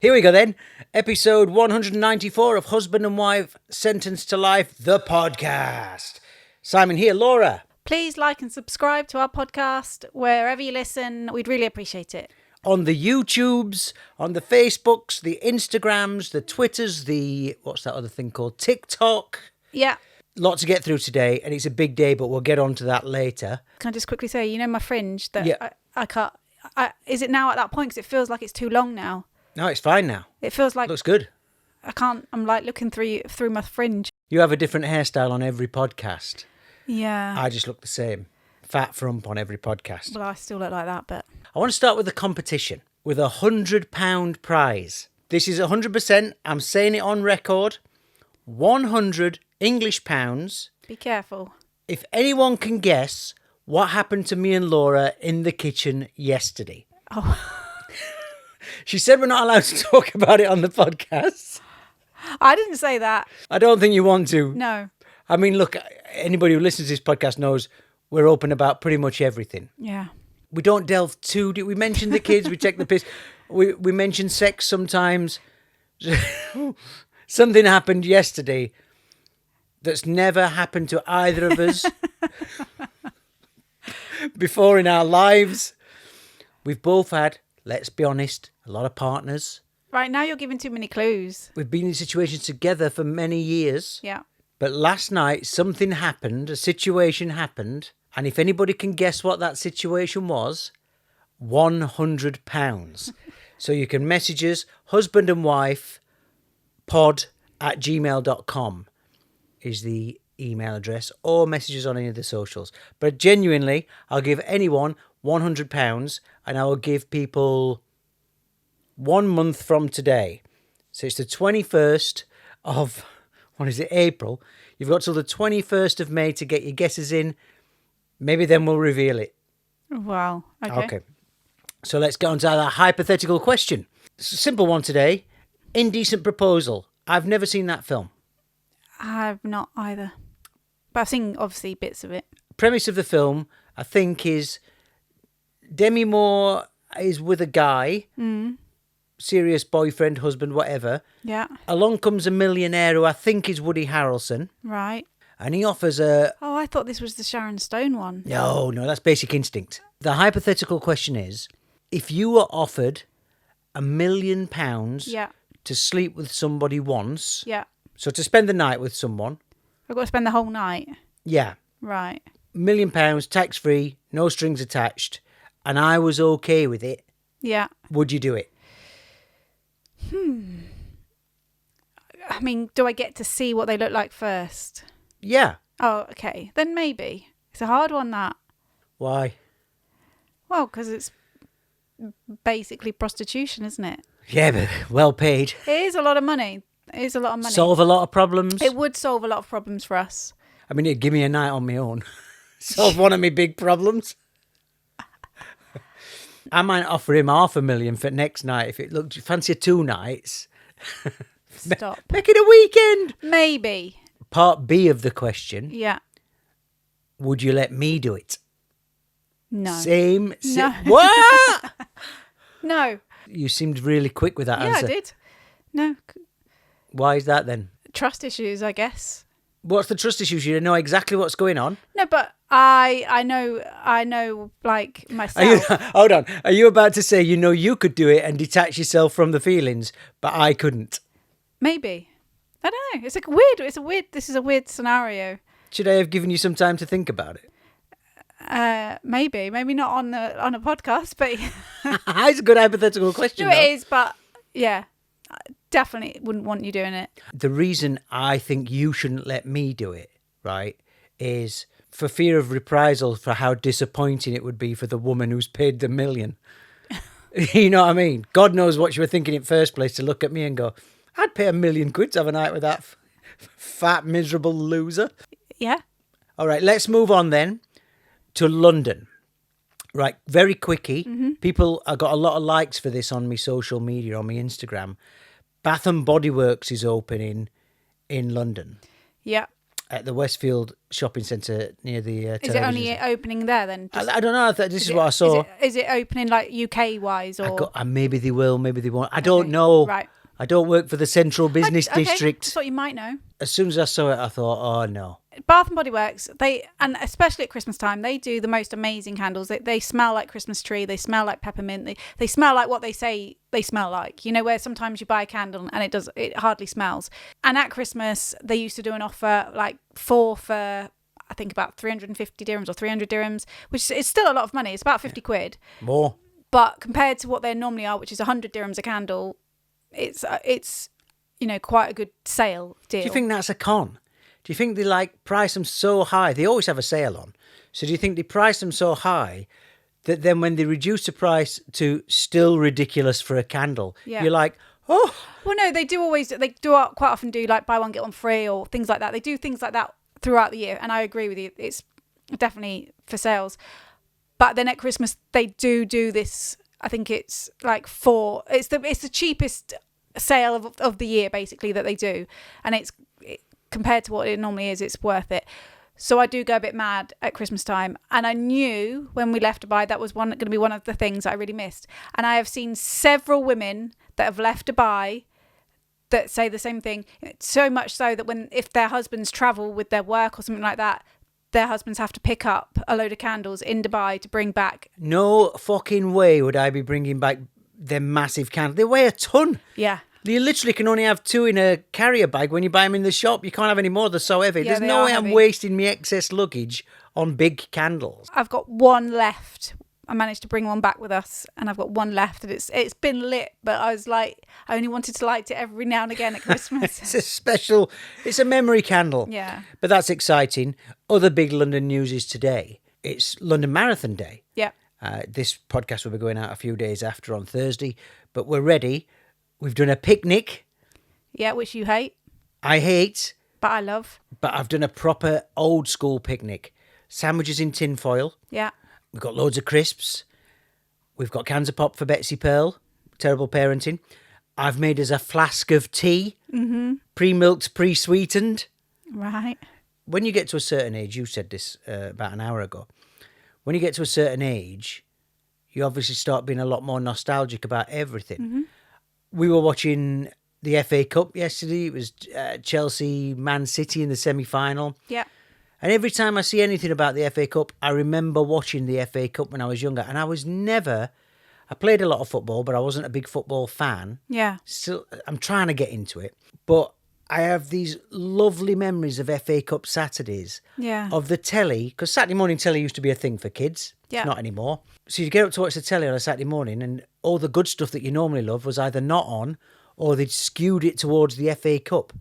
Here we go then. Episode 194 of Husband and Wife Sentenced to Life, the podcast. Simon here, Laura. Please like and subscribe to our podcast wherever you listen. We'd really appreciate it. On the YouTubes, on the Facebooks, the Instagrams, the Twitters, what's that other thing called? TikTok. Yeah. Lot to get through today, and it's a big day, but we'll get on to that later. Can I just quickly say, my fringe that Yeah. I can't... is it now at that point? Because it feels like it's too long now. No, it's fine now. It feels like... Looks good. I can't... I'm like looking through my fringe. You have a different hairstyle on every podcast. Yeah. I just look the same. Fat frump on every podcast. Well, I still look like that, but... I want to start with the competition with £100 prize. This is 100%. I'm saying it on record. 100 English pounds. Be careful. If anyone can guess what happened to me and Laura in the kitchen yesterday. Oh. She said we're not allowed to talk about it on the podcast. I didn't say that. I don't think you want to. No. I mean, look, anybody who listens to this podcast knows we're open about pretty much everything. Yeah. We don't delve too deep. We mention the kids, we check the piss. We mention sex sometimes. Something happened yesterday that's never happened to either of us before in our lives. We've both had, let's be honest, a lot of partners. Right, now you're giving too many clues. We've been in situations together for many years. Yeah. But last night, something happened, a situation happened. And if anybody can guess what that situation was, £100. So you can message us, husband and wife, pod@gmail.com is the email address, or messages on any of the socials. But genuinely, I'll give anyone £100, and I will give people 1 month from today. So it's the 21st of, April. You've got till the 21st of May to get your guesses in. Maybe then we'll reveal it. Wow. Okay. So let's get on to that hypothetical question. It's a simple one today. Indecent Proposal. I've never seen that film. I've not either. But I've seen, obviously, bits of it. Premise of the film, I think, is Demi Moore is with a guy, serious boyfriend, husband, whatever. Yeah. Along comes a millionaire who I think is Woody Harrelson. Right. And he offers a... Oh, I thought this was the Sharon Stone one. No, that's Basic Instinct. The hypothetical question is, if you were offered £1 million Yeah. to sleep with somebody once, Yeah. so to spend the night with someone, I've got to spend the whole night. yeah, Right. £1 million, tax-free, no strings attached, and I was okay with it, Yeah. would you do it? I mean, do I get to see what they look like first? Yeah. Oh, okay. Then maybe. It's a hard one, that. Why? Well, because it's basically prostitution, isn't it? Yeah, but well paid. It is a lot of money. It is a lot of money. Solve a lot of problems. It would solve a lot of problems for us. I mean, it'd give me a night on my own. Solve one of my big problems. I might offer him $500,000 for next night if it looked fancy 2 nights. Stop. Make it a weekend. Maybe. Part B of the question. Yeah. Would you let me do it? No. Same. No. What? No. You seemed really quick with that Yeah, answer. I did. No. Why is that then? Trust issues, I guess. What's the trust issues? You know exactly what's going on. No, but I know, like, Are you, myself. hold on. Are you about to say you could do it and detach yourself from the feelings, but I couldn't? Maybe. I don't know. This is a weird scenario. Should I have given you some time to think about it? Maybe not on a podcast, but It's a good hypothetical question. no, though. it is. But yeah, I definitely wouldn't want you doing it. The reason I think you shouldn't let me do it, right, is for fear of reprisal for how disappointing it would be for the woman who's paid the $1 million. You know what I mean? God knows what you were thinking in first place to look at me and go, I'd pay £1 million to have a night with that fat, miserable loser. Yeah. All right, let's move on then to London. Right, very quickie. People, I got a lot of likes for this on my social media, on my Instagram. Bath and Body Works is opening in London. Yeah. at the Westfield shopping centre near the Is it television only centre. opening there then? I don't know. This is what I saw. Is it opening like UK wise or? Maybe they will, maybe they won't. I don't know. Right. I don't work for the Central Business Okay, District. I thought you might know. As soon as I saw it, I thought, oh no. Bath and Body Works, and especially at Christmas time, they do the most amazing candles. They smell like Christmas tree. They smell like peppermint. They smell like what they say they smell like. You know, where sometimes you buy a candle and it hardly smells. And at Christmas, they used to do an offer like 4 for, I think, about 350 dirhams or 300 dirhams, which is still a lot of money. It's about 50 quid. More. But compared to what they normally are, which is 100 dirhams a candle, it's quite a good sale deal. Do you think that's a con? Do you think they price them so high? They always have a sale on. So do you think they price them so high that then when they reduce the price to still ridiculous for a candle, you're like, oh. Well, no, they do quite often do like buy one, get one free or things like that. They do things like that throughout the year. And I agree with you. It's definitely for sales. But then at Christmas, they do this. I think it's like it's the cheapest sale of the year basically that they do, and compared to what it normally is, it's worth it. So I do go a bit mad at Christmas time, and I knew when we left Dubai that was going to be one of the things I really missed. And I have seen several women that have left Dubai that say the same thing. So much so that if their husbands travel with their work or something like that, their husbands have to pick up a load of candles in Dubai to bring back. No fucking way would I be bringing back them massive candles. They weigh a ton. Yeah. You literally can only have 2 in a carrier bag when you buy them in the shop. You can't have any more. They're so heavy. Yeah, There's no way heavy. I'm wasting my excess luggage on big candles. I've got one left. I managed to bring one back with us, and I've got one left, and it's been lit, but I was like, I only wanted to light it every now and again at Christmas. It's a memory candle. Yeah. But that's exciting. Other big London news is today. It's London Marathon Day. Yeah. This podcast will be going out a few days after on Thursday, but we're ready. We've done a picnic. Yeah, which you hate. I hate. But I love. But I've done a proper old school picnic. Sandwiches in tin foil. Yeah. We've got loads of crisps. We've got cans of pop for Betsy Pearl. Terrible parenting. I've made us a flask of tea. Mm-hmm. Pre-milked, pre-sweetened. Right. When you get to a certain age, you said this about an hour ago. When you get to a certain age, you obviously start being a lot more nostalgic about everything. Mm-hmm. We were watching the FA Cup yesterday. It was Chelsea, Man City in the semi-final. Yeah. And every time I see anything about the FA Cup, I remember watching the FA Cup when I was younger. And I played a lot of football, but I wasn't a big football fan. Yeah. Still, I'm trying to get into it. But I have these lovely memories of FA Cup Saturdays. Yeah. Of the telly, because Saturday morning telly used to be a thing for kids. Yeah. It's not anymore. So you get up to watch the telly on a Saturday morning, and all the good stuff that you normally love was either not on, or they'd skewed it towards the FA Cup.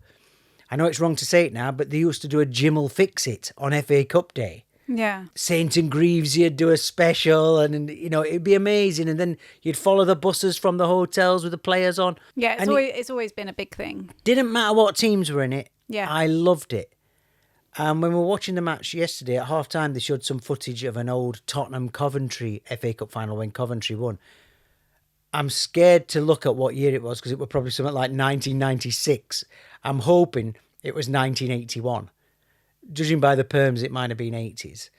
I know it's wrong to say it now, but they used to do a Jim'll Fix It on FA Cup Day. Yeah. Saint and Greaves, you'd do a special, and it'd be amazing. And then you'd follow the buses from the hotels with the players on. Yeah, And it's always been a big thing. didn't matter what teams were in it. Yeah. I loved it. And when we were watching the match yesterday at half time, they showed some footage of an old Tottenham Coventry FA Cup final when Coventry won. I'm scared to look at what year it was because it was probably something like 1996. I'm hoping it was 1981. Judging by the perms, it might have been 80s.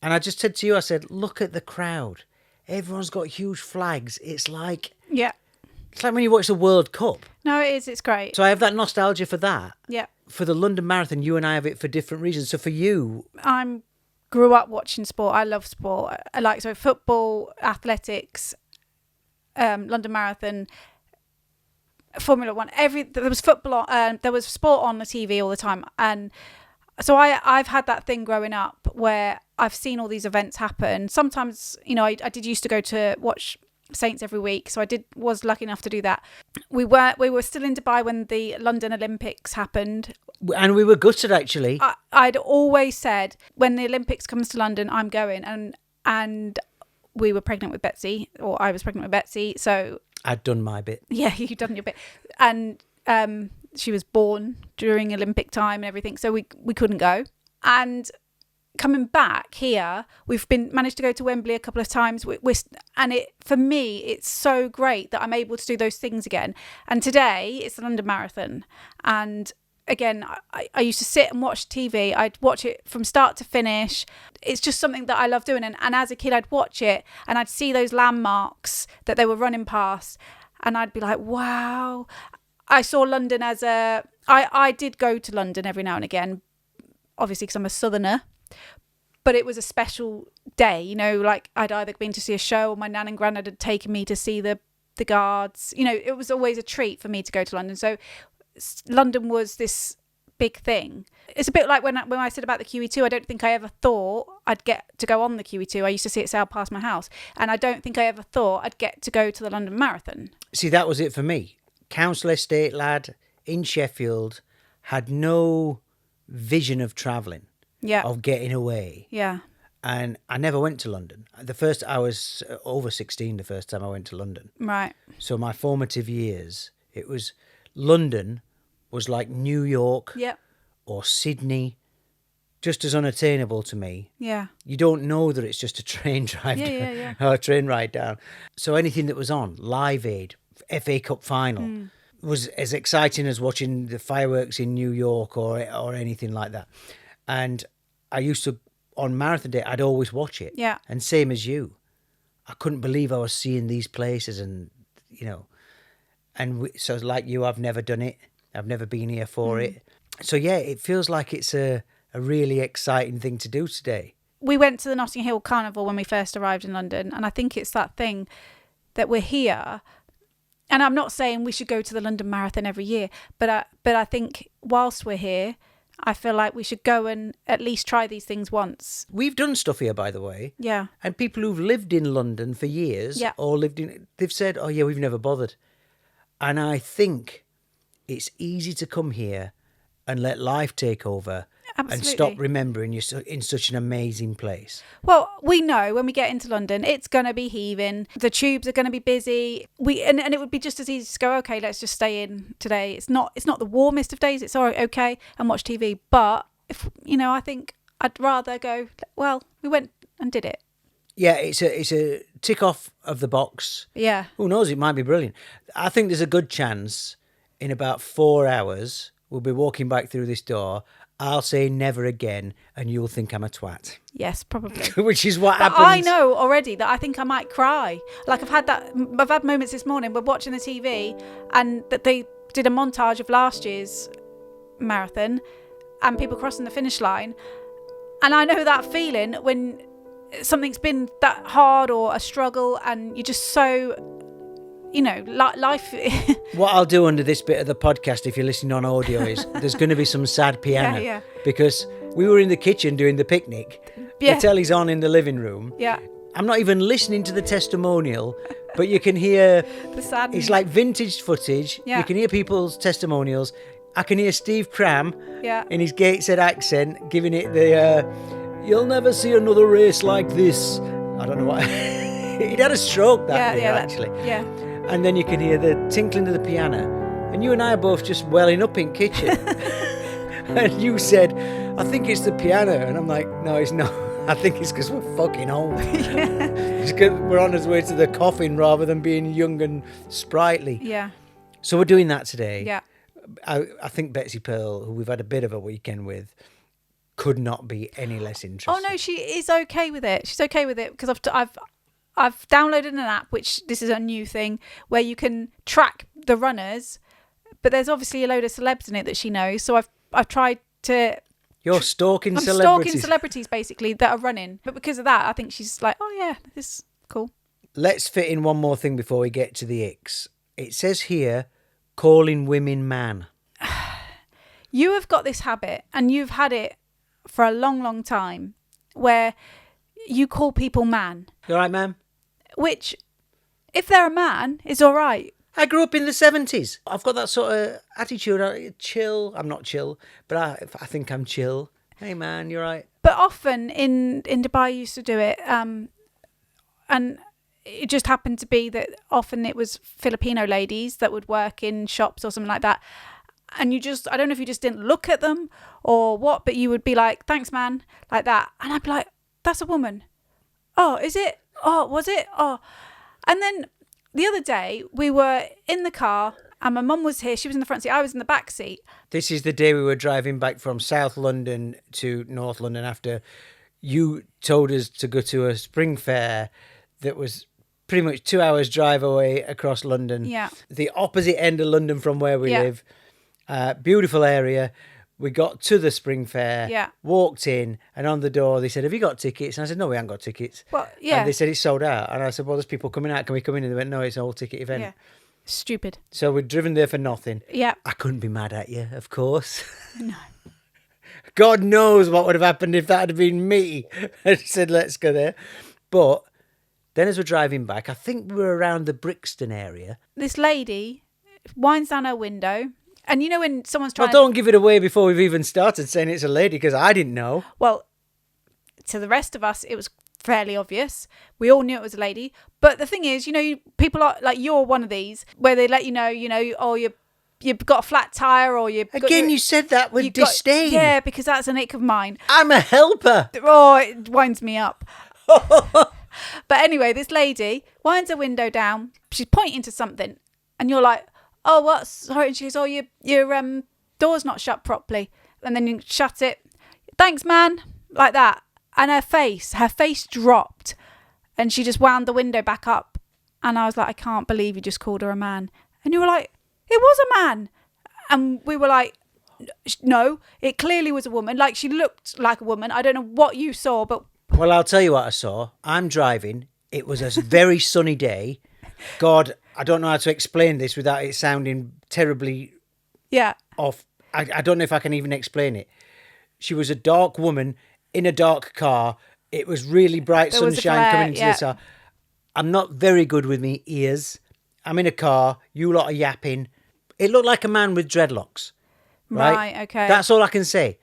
And I just said to you, I said, look at the crowd. Everyone's got huge flags. It's like when you watch the World Cup. No, it is. It's great. So I have that nostalgia for that. Yeah. For the London Marathon, you and I have it for different reasons. So for you... I grew up watching sport. I love sport. I like football, athletics, London Marathon, Formula One. There was football on, there was sport on the TV all the time, and so I've had that thing growing up where I've seen all these events happen. Sometimes, I did used to go to watch Saints every week, so was lucky enough to do that. We were still in Dubai when the London Olympics happened, and we were gutted actually. I'd always said when the Olympics comes to London, I'm going, and we were pregnant with Betsy, or I was pregnant with Betsy, so I'd done my bit. Yeah, you'd done your bit, and she was born during Olympic time and everything, so we couldn't go. And coming back here, we've managed to go to Wembley a couple of times. For me, it's so great that I'm able to do those things again. And today it's the London Marathon, and again, I used to sit and watch TV. I'd watch it from start to finish. It's just something that I love doing. And as a kid, I'd watch it and I'd see those landmarks that they were running past. And I'd be like, wow. I saw London as I did go to London every now and again, obviously because I'm a southerner. But it was a special day, you know, like I'd either been to see a show or my nan and granddad had taken me to see the guards. You know, it was always a treat for me to go to London. So London was this big thing. It's a bit like when I said about the QE2, I don't think I ever thought I'd get to go on the QE2. I used to see it sail past my house. And I don't think I ever thought I'd get to go to the London Marathon. See, that was it for me. Council estate lad in Sheffield, had no vision of travelling, of getting away. Yeah. And I never went to London. I was over 16 the first time I went to London. Right. So my formative years, it was London was like New York or Sydney, just as unattainable to me. Yeah. You don't know that it's just a train drive down, or a train ride down. So anything that was on, Live Aid, FA Cup final, was as exciting as watching the fireworks in New York or anything like that. And I used to, on marathon day, I'd always watch it. Yeah. And same as you. I couldn't believe I was seeing these places and, you know, so like you, I've never done it. I've never been here for it. So yeah, it feels like it's a really exciting thing to do today. We went to the Notting Hill Carnival when we first arrived in London, and I think it's that thing that we're here. And I'm not saying we should go to the London Marathon every year, but I think whilst we're here, I feel like we should go and at least try these things once. We've done stuff here, by the way. Yeah. And people who've lived in London for years or they've said, oh yeah, we've never bothered. And I think it's easy to come here and let life take over. Absolutely. And stop remembering you're in such an amazing place. Well, we know when we get into London, it's going to be heaving. The tubes are going to be busy. And it would be just as easy to go, okay, let's just stay in today. It's not the warmest of days. It's all right, okay, and watch TV. But, I think I'd rather go, well, we went and did it. Yeah, it's a tick off of the box. Yeah. Who knows, it might be brilliant. I think there's a good chance in about 4 hours we'll be walking back through this door. I'll say never again, and you'll think I'm a twat. Yes, probably. Which is what happens. I know already that I think I might cry. Like I've had moments this morning. We're watching the TV, and that they did a montage of last year's marathon, and people crossing the finish line, and I know that feeling when something's been that hard or a struggle, and you're just so. Life. What I'll do under this bit of the podcast, if you're listening on audio, is there's going to be some sad piano. Yeah. Because we were in the kitchen doing the picnic. Yeah. The telly's on in the living room. Yeah. I'm not even listening to the testimonial, but you can hear the sad. It's like vintage footage. Yeah. You can hear people's testimonials. I can hear Steve Cram in his Gateshead accent giving it the "You'll never see another race like this." I don't know what. He'd had a stroke that year, actually. Yeah. And then you can hear the tinkling of the piano. And you and I are both just welling up in kitchen. And you said, I think it's the piano. And I'm like, no, it's not. I think it's because we're fucking old. It's 'cause we're on our way to the coffin rather than being young and sprightly. Yeah. So we're doing that today. Yeah. I think Betsy Pearl, who we've had a bit of a weekend with, could not be any less interested. Oh, no, she is okay with it. She's okay with it because I've downloaded an app, which this is a new thing, where you can track the runners, but there's obviously a load of celebs in it that she knows. So I've tried to. You're stalking I'm celebrities. stalking celebrities basically that are running, but because of that, I think she's like, oh yeah, this is cool. Let's fit in one more thing before we get to the icks. It says here, calling women man. You have got this habit, and you've had it for a long, long time, where you call people man. You all right, ma'am? Which, if they're a man, is all right. I grew up in the 70s. I've got that sort of attitude. Chill. I'm not chill, but I think I'm chill. Hey, man, you're right. But often in Dubai, I used to do it. And it just happened to be that often it was Filipino ladies that would work in shops or something like that. And I don't know if you just didn't look at them or what, but you would be like, thanks, man, like that. And I'd be like, that's a woman. Oh, is it? Oh, was it? Oh. And then the other day we were in the car And my mum was here. She was in the front seat. I was in the back seat. This is the day we were driving back from South London to North London after you told us to go to a spring fair that was pretty much 2 hours drive away across London. Yeah. The opposite end of London from where we live. Beautiful area. We got to the spring fair, walked in, and on the door they said, "Have you got tickets?" And I said, "No, we haven't got tickets." Well, yeah. And they said it's sold out. And I said, "Well, there's people coming out. Can we come in?" And they went, "No, it's a whole ticket event." Yeah. Stupid. So we'd driven there for nothing. Yeah. I couldn't be mad at you, of course. No. God knows what would have happened if that had been me. I said, let's go there. But then as we're driving back, I think we were around the Brixton area. This lady winds down her window. And you know when someone's trying Well, don't give it away before we've even started saying it's a lady, because I didn't know. Well, to the rest of us, it was fairly obvious. We all knew it was a lady. But the thing is, people are like, you're one of these where they let you know, oh, you've got a flat tire, or you've Again, you said that with disdain. Yeah, because that's an ick of mine. I'm a helper. Oh, it winds me up. But anyway, this lady winds her window down. She's pointing to something, and you're like, "Oh, what? Sorry." And she goes, "Oh, your door's not shut properly." And then you shut it. "Thanks, man," like that. And her face dropped, and she just wound the window back up. And I was like, "I can't believe you just called her a man." And you were like, "It was a man." And we were like, "No, it clearly was a woman. Like, she looked like a woman. I don't know what you saw, but..." Well, I'll tell you what I saw. I'm driving. It was a very sunny day. God, I don't know how to explain this without it sounding terribly off. I don't know if I can even explain it. She was a dark woman in a dark car. It was really bright sunshine coming into this car. I'm not very good with me ears. I'm in a car. You lot are yapping. It looked like a man with dreadlocks. Right? Okay. That's all I can say.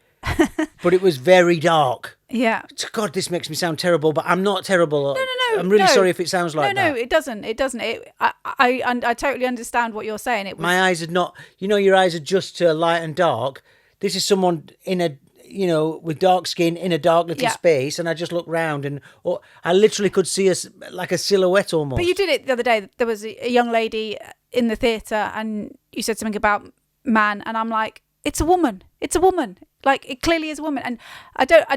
But it was very dark. Yeah. God, this makes me sound terrible, but I'm not terrible. No. I'm really sorry if it sounds like that. No, it doesn't. It doesn't. I totally understand what you're saying. It was... My eyes had not... your eyes adjust to light and dark. This is someone in a... with dark skin in a dark little space, and I just looked round and I literally could see like a silhouette almost. But you did it the other day. There was a young lady in the theatre, and you said something about man, and I'm like, it's a woman. It's a woman. Like, it clearly is a woman. And I don't...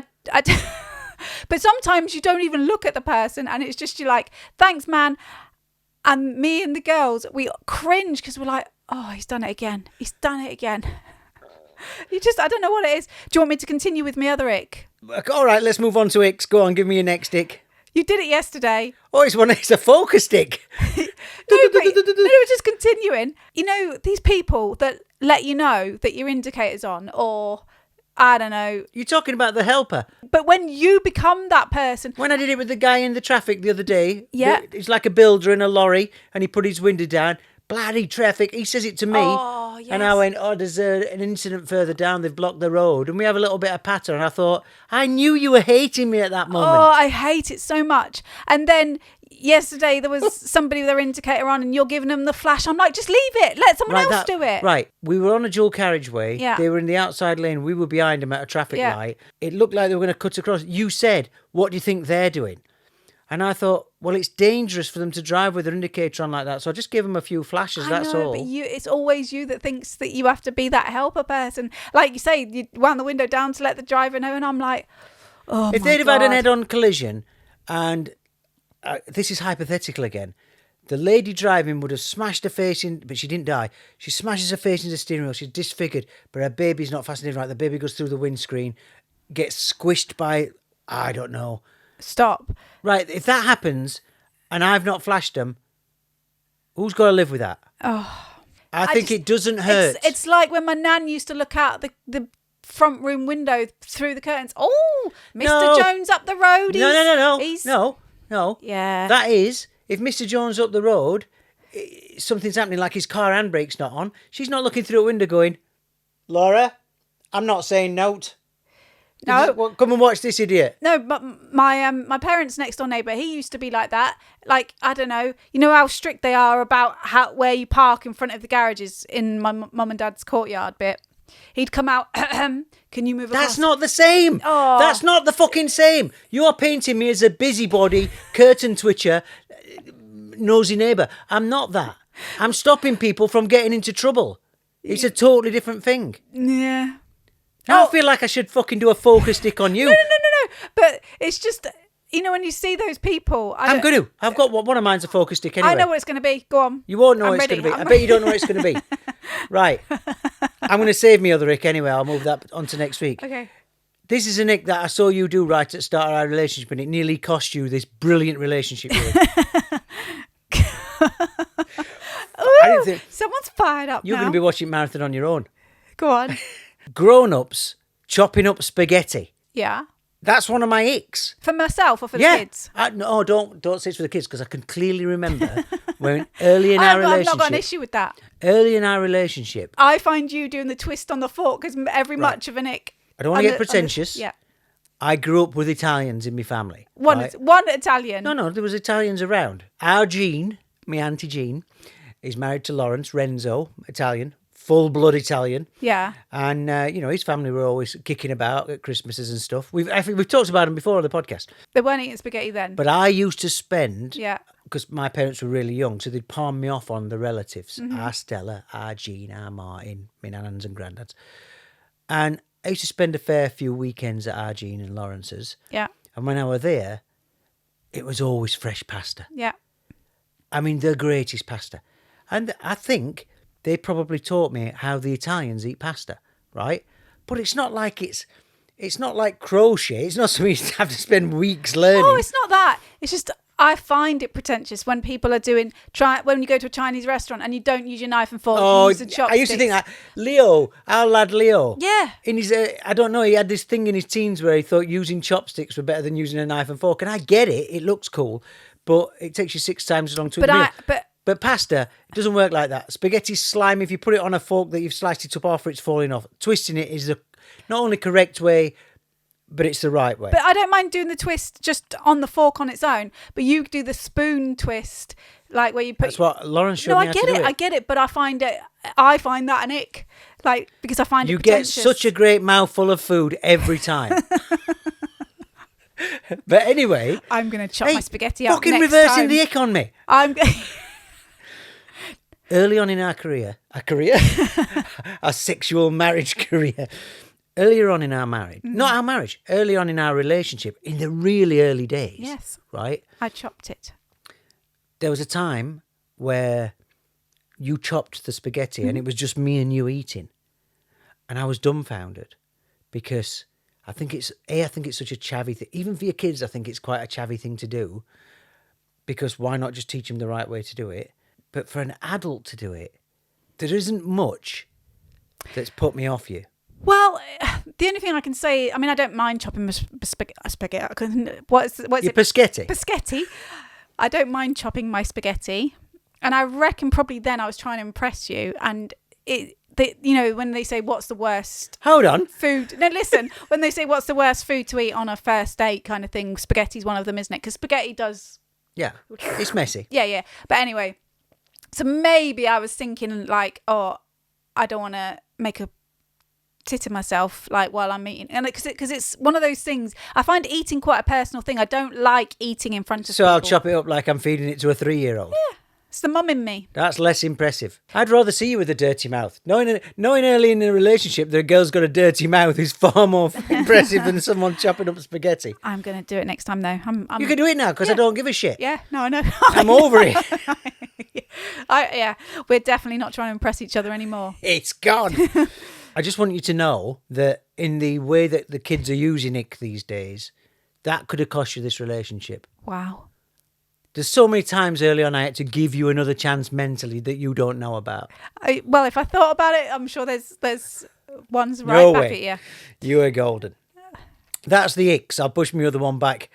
But sometimes you don't even look at the person, and it's just, you're like, "Thanks, man." And me and the girls, we cringe because we're like, "Oh, he's done it again. He's done it again." I don't know what it is. Do you want me to continue with my other ick? All right, let's move on to icks. Go on, give me your next ick. You did it yesterday. Oh, it's a focus stick. No, we're just continuing. These people that let you know that your indicator's on, or I don't know. You're talking about the helper. But when you become that person... When I did it with the guy in the traffic the other day. Yeah. It's like a builder in a lorry, and he put his window down. Bloody traffic. He says it to me. Oh, yes. And I went, there's an incident further down. They've blocked the road. And we have a little bit of patter. And I thought, I knew you were hating me at that moment. Oh, I hate it so much. And then yesterday there was somebody with their indicator on, and you're giving them the flash. I'm like, just leave it. Let someone else do it. Right. We were on a dual carriageway. Yeah. They were in the outside lane. We were behind them at a traffic light. It looked like they were going to cut across. You said, what do you think they're doing? And I thought, well, it's dangerous for them to drive with their indicator on like that. So I just gave them a few flashes, that's all. But it's always you that thinks that you have to be that helper person. Like you say, you wound the window down to let the driver know, and I'm like, oh, if they'd have had an head-on collision, and this is hypothetical again, the lady driving would have smashed her face in, but she didn't die. She smashes her face into the steering wheel. She's disfigured, but her baby's not fastened in right. The baby goes through the windscreen, gets squished by, I don't know. Stop. Right, if that happens and I've not flashed them, who's got to live with that? Oh, I think it doesn't hurt. It's like when my nan used to look out the front room window through the curtains. Oh, Mr. Jones up the road. No. Yeah. That is, if Mr. Jones up the road, something's happening, like his car handbrake's not on, she's not looking through a window going, "Laura, I'm not saying note. No, come and watch this idiot." No, but my parents' next door neighbour, he used to be like that. Like, I don't know, you know how strict they are about where you park in front of the garages in my mum and dad's courtyard bit. He'd come out, "Can you move across?" That's not the same. Oh. That's not the fucking same. You're painting me as a busybody, curtain twitcher, nosy neighbour. I'm not that. I'm stopping people from getting into trouble. It's a totally different thing. Yeah. Now I feel like I should fucking do a focus stick on you. No. But it's just, when you see those people. I'm going to. I've got one of mine's a focus stick anyway. I know what it's going to be. Go on. You won't know I'm what it's ready. going to be. I bet you don't know what it's going to be. Right. I'm going to save me other ick anyway. I'll move that on to next week. Okay. This is an ick that I saw you do right at the start of our relationship, and it nearly cost you this brilliant relationship. Ooh, someone's fired up You're now. going to be watching Marathon on your own. Go on. Grown-ups chopping up spaghetti. Yeah. That's one of my icks. For myself or for the kids? No, don't say it's for the kids, because I can clearly remember when early in our I've relationship. not got an issue with that. Early in our relationship. I find you doing the twist on the fork as every much of an ick. I don't want to get pretentious. Yeah. I grew up with Italians in my family. One right? Italian. No, there was Italians around. Our Jean, my auntie Jean, is married to Lawrence Renzo, Italian, full-blood Italian. Yeah. And, his family were always kicking about at Christmases and stuff. I think we've talked about him before on the podcast. They weren't eating spaghetti then. But I used to spend, Yeah. because my parents were really young, so they'd palm me off on the relatives. Mm-hmm. Our Stella, our Jean, our Martin, my nannans and granddads. And I used to spend a fair few weekends at our Jean and Lawrence's. Yeah. And when I were there, it was always fresh pasta. Yeah. I mean, the greatest pasta. And I think they probably taught me how the Italians eat pasta, right? But it's not like it's not like crochet. It's not something you have to spend weeks learning. Oh, it's not that. It's just I find it pretentious when people are doing when you go to a Chinese restaurant and you don't use your knife and fork, you use the chopsticks. I used to think that Leo, our lad Leo. Yeah. In his, I don't know, he had this thing in his teens where he thought using chopsticks were better than using a knife and fork, and I get it. It looks cool, but it takes you 6 times as long to eat a meal. But pasta, it doesn't work like that. Spaghetti's slimy. If you put it on a fork that you've sliced it up after it's falling off, twisting it is the not only correct way, but it's the right way. But I don't mind doing the twist just on the fork on its own. But you do the spoon twist, like where you put. That's what Lauren showed me how to do it. I get it, but I find that an ick, like because I find you it pretentious. get such a great mouthful of food every time. But anyway, I'm gonna chop my spaghetti up fucking next reversing time. the ick on me. I'm. Early on in our our sexual marriage career, earlier on in our marriage, not our marriage, early on in our relationship, in the really early days, Yes. right? I chopped it. There was a time where you chopped the spaghetti and it was just me and you eating. And I was dumbfounded because I think it's such a chavvy thing. Even for your kids, I think it's quite a chavvy thing to do, because why not just teach them the right way to do it? But for an adult to do it, there isn't much that's put me off you. Well, the only thing I can say, I mean, I don't mind chopping spaghetti. What's Your it? paschetti. Paschetti. I don't mind chopping my spaghetti, and I reckon probably then I was trying to impress you, and when they say what's the worst Hold on. food. No, listen. When they say what's the worst food to eat on a first date, kind of thing, spaghetti's one of them, isn't it? Because spaghetti does. Yeah, it's messy. Yeah. But anyway, so maybe I was thinking like, oh, I don't want to make a tit of myself like while I'm eating, and because it's one of those things. I find eating quite a personal thing. I don't like eating in front of So people. I'll chop it up like I'm feeding it to a 3-year-old. Yeah, it's the mum in me. That's less impressive. I'd rather see you with a dirty mouth. Knowing early in a relationship that a girl's got a dirty mouth is far more impressive than someone chopping up spaghetti. I'm gonna do it next time though. You can do it now because I don't give a shit. Yeah, no, I know. I'm over it. We're definitely not trying to impress each other anymore. It's gone. I just want you to know that in the way that the kids are using ick these days, that could have cost you this relationship. Wow. There's so many times early on I had to give you another chance mentally that you don't know about. Well, if I thought about it, I'm sure there's ones right No back way. at you. You are golden. That's the icks. I'll push my other one back.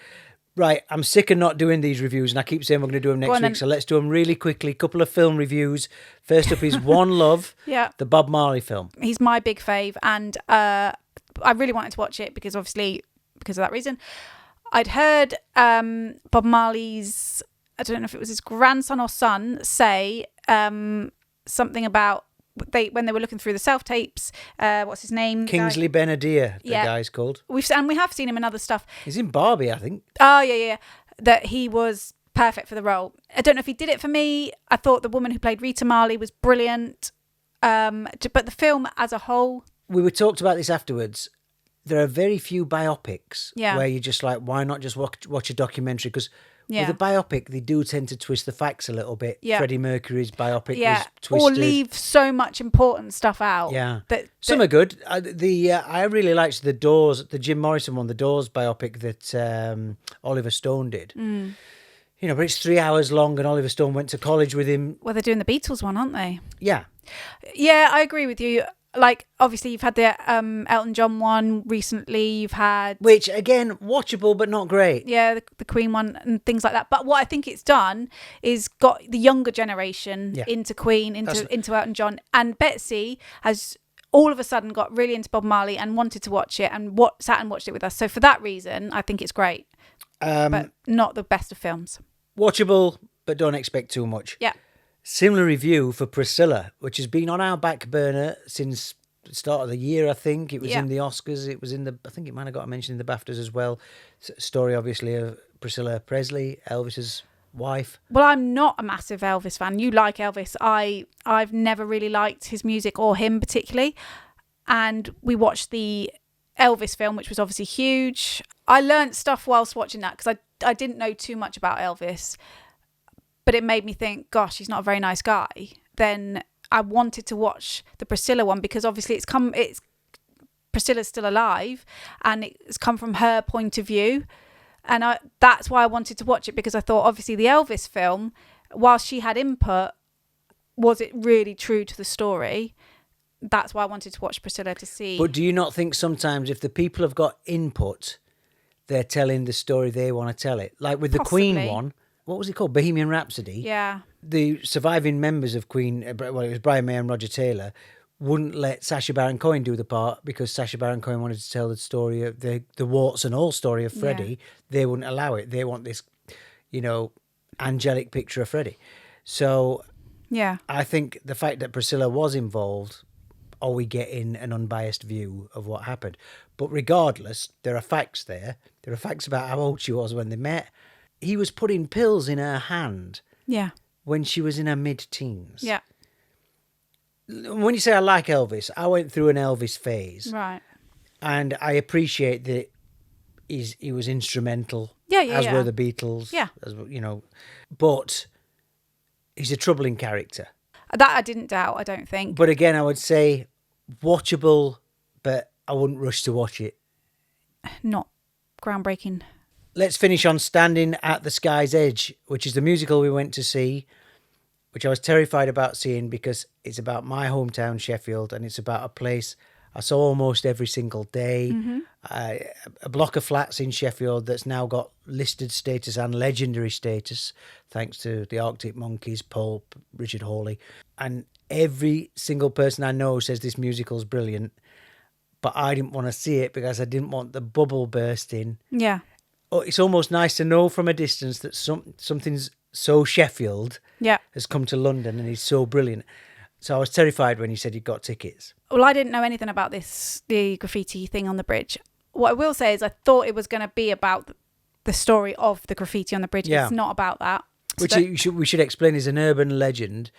Right, I'm sick of not doing these reviews, and I keep saying we're going to do them next week, so let's do them really quickly. Couple of film reviews. First up is One Love, Yeah. the Bob Marley film. He's my big fave, and I really wanted to watch it because of that reason. I'd heard Bob Marley's, I don't know if it was his grandson or son, say something about when they were looking through the self tapes. What's his name? Kingsley Benadir, the guy's called. We have seen him in other stuff. He's in Barbie, I think. Oh yeah. That he was perfect for the role. I don't know if he did it for me. I thought the woman who played Rita Marley was brilliant. But the film as a whole... We were talked about this afterwards. There are very few biopics Yeah. where you're just like, why not just watch a documentary? Because Yeah. with a biopic, they do tend to twist the facts a little bit. Yeah. Freddie Mercury's biopic Yeah, was twisted. or leave so much important stuff out. Yeah. That Some are good. I really liked the Jim Morrison one, the Doors biopic that Oliver Stone did. Mm. You know, but it's 3 hours long, and Oliver Stone went to college with him. Well, they're doing the Beatles one, aren't they? Yeah. Yeah, I agree with you. Like, obviously, you've had the Elton John one recently. You've had... Which, again, watchable, but not great. Yeah, the Queen one and things like that. But what I think it's done is got the younger generation into Queen, into Elton John. And Betsy has all of a sudden got really into Bob Marley and wanted to watch it and sat and watched it with us. So for that reason, I think it's great. But not the best of films. Watchable, but don't expect too much. Yeah. Similar review for Priscilla, which has been on our back burner since the start of the year, I think. It was in the Oscars. It was I think it might have got a mention in the BAFTAs as well. Story, obviously, of Priscilla Presley, Elvis's wife. Well, I'm not a massive Elvis fan. You like Elvis. I've never really liked his music or him particularly. And we watched the Elvis film, which was obviously huge. I learnt stuff whilst watching that because I didn't know too much about Elvis. But it made me think, gosh, he's not a very nice guy. Then I wanted to watch the Priscilla one because obviously Priscilla's still alive and it's come from her point of view. And that's why I wanted to watch it, because I thought obviously the Elvis film, whilst she had input, was it really true to the story? That's why I wanted to watch Priscilla to see. But do you not think sometimes if the people have got input, they're telling the story they want to tell it? Like with the Possibly. Queen one. What was it called? Bohemian Rhapsody? Yeah. The surviving members of Queen, well, it was Brian May and Roger Taylor, wouldn't let Sacha Baron Cohen do the part because Sacha Baron Cohen wanted to tell the story of the warts and all story of Freddie. Yeah. They wouldn't allow it. They want this, angelic picture of Freddie. So yeah, I think the fact that Priscilla was involved, are we getting an unbiased view of what happened? But regardless, there are facts there. There are facts about how old she was when they met. He was putting pills in her hand when she was in her mid-teens. Yeah. When you say I like Elvis, I went through an Elvis phase. Right. And I appreciate that he was instrumental, as were the Beatles. Yeah. But he's a troubling character. That I didn't doubt, I don't think. But again, I would say watchable, but I wouldn't rush to watch it. Not groundbreaking. Let's finish on Standing at the Sky's Edge, which is the musical we went to see, which I was terrified about seeing because it's about my hometown, Sheffield, and it's about a place I saw almost every single day. Mm-hmm. A block of flats in Sheffield that's now got listed status and legendary status, thanks to the Arctic Monkeys, Pulp, Richard Hawley. And every single person I know says this musical's brilliant, but I didn't want to see it because I didn't want the bubble bursting. Yeah. Oh, it's almost nice to know from a distance that something's so Sheffield has come to London and is so brilliant. So I was terrified when you said you got tickets. Well, I didn't know anything about the graffiti thing on the bridge. What I will say is I thought it was going to be about the story of the graffiti on the bridge. Yeah. It's not about that. Which we should explain is an urban legend.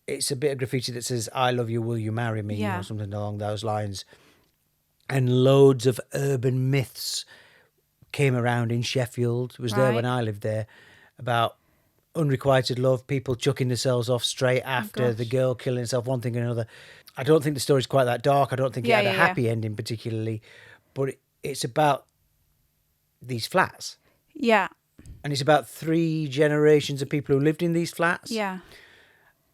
It's a bit of graffiti that says, I love you, will you marry me? Or something along those lines. And loads of urban myths came around in Sheffield. It was there when I lived there, about unrequited love, people chucking themselves off straight after the girl killing herself, one thing or another. I don't think the story's quite that dark. I don't think it had a happy ending particularly, but it's about these flats. Yeah. And it's about 3 generations of people who lived in these flats. Yeah.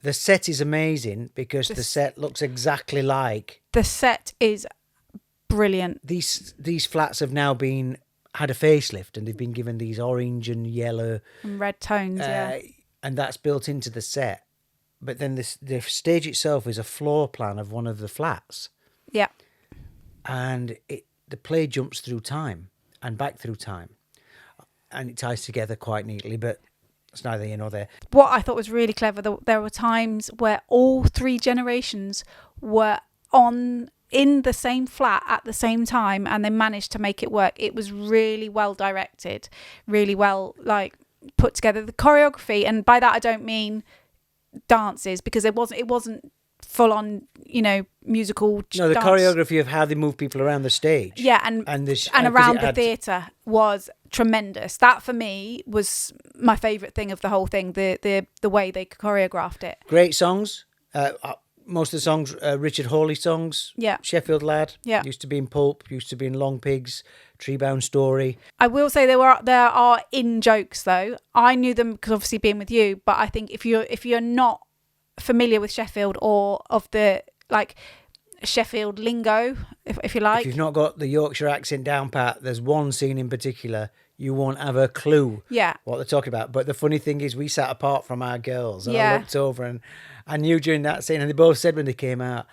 The set is amazing because the set looks exactly like... The set is brilliant. These flats have now had a facelift and they've been given these orange and yellow and red tones, and that's built into the set. But then the stage itself is a floor plan of one of the flats. Yeah. And the play jumps through time and back through time. And it ties together quite neatly, but it's neither here nor there. What I thought was really clever, there were times where all 3 generations were in the same flat at the same time and they managed to make it work. It was really well directed, really well, put together. The choreography, and by that I don't mean dances, because it wasn't full on, musical. No, the dance. choreography of how they move people around the stage. Yeah, and around the theatre was tremendous. That for me was my favourite thing of the whole thing. The way they choreographed it. Great songs. Most of the songs, Richard Hawley songs. Yeah. Sheffield lad. Yeah. Used to be in Pulp. Used to be in Long Pigs. Treebound Story. I will say there are in jokes though. I knew them because obviously being with you. But I think if you're not familiar with Sheffield or of the like Sheffield lingo, if you like, if you've not got the Yorkshire accent down pat, there's one scene in particular you won't have a clue what they're talking about. But the funny thing is we sat apart from our girls and I looked over and I knew during that scene, and they both said when they came out,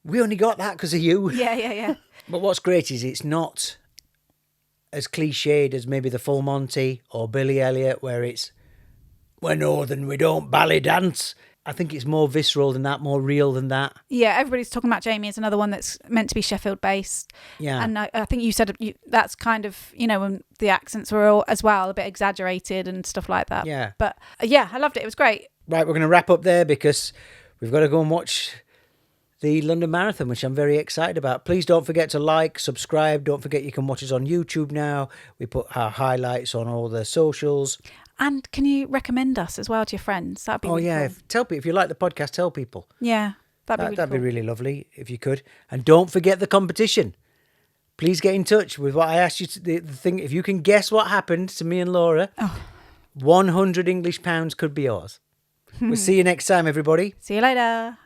we only got that because of you. Yeah. But what's great is it's not as cliched as maybe the Full Monty or Billy Elliot, where it's we're northern, we don't bally dance. I think it's more visceral than that, more real than that. Yeah, everybody's talking about Jamie as another one that's meant to be Sheffield based. Yeah. And I think you said that's kind of, when the accents were all as well a bit exaggerated and stuff like that. Yeah. But yeah, I loved it. It was great. Right, we're going to wrap up there because we've got to go and watch the London Marathon, which I'm very excited about. Please don't forget to like, subscribe. Don't forget you can watch us on YouTube now. We put our highlights on all the socials. And can you recommend us as well to your friends? That'd be really cool. Tell people if you like the podcast. Tell people. Yeah, that'd be really lovely if you could. And don't forget the competition. Please get in touch with what I asked you. The thing, if you can guess what happened to me and Laura, 100 English pounds could be yours. We'll see you next time, everybody. See you later.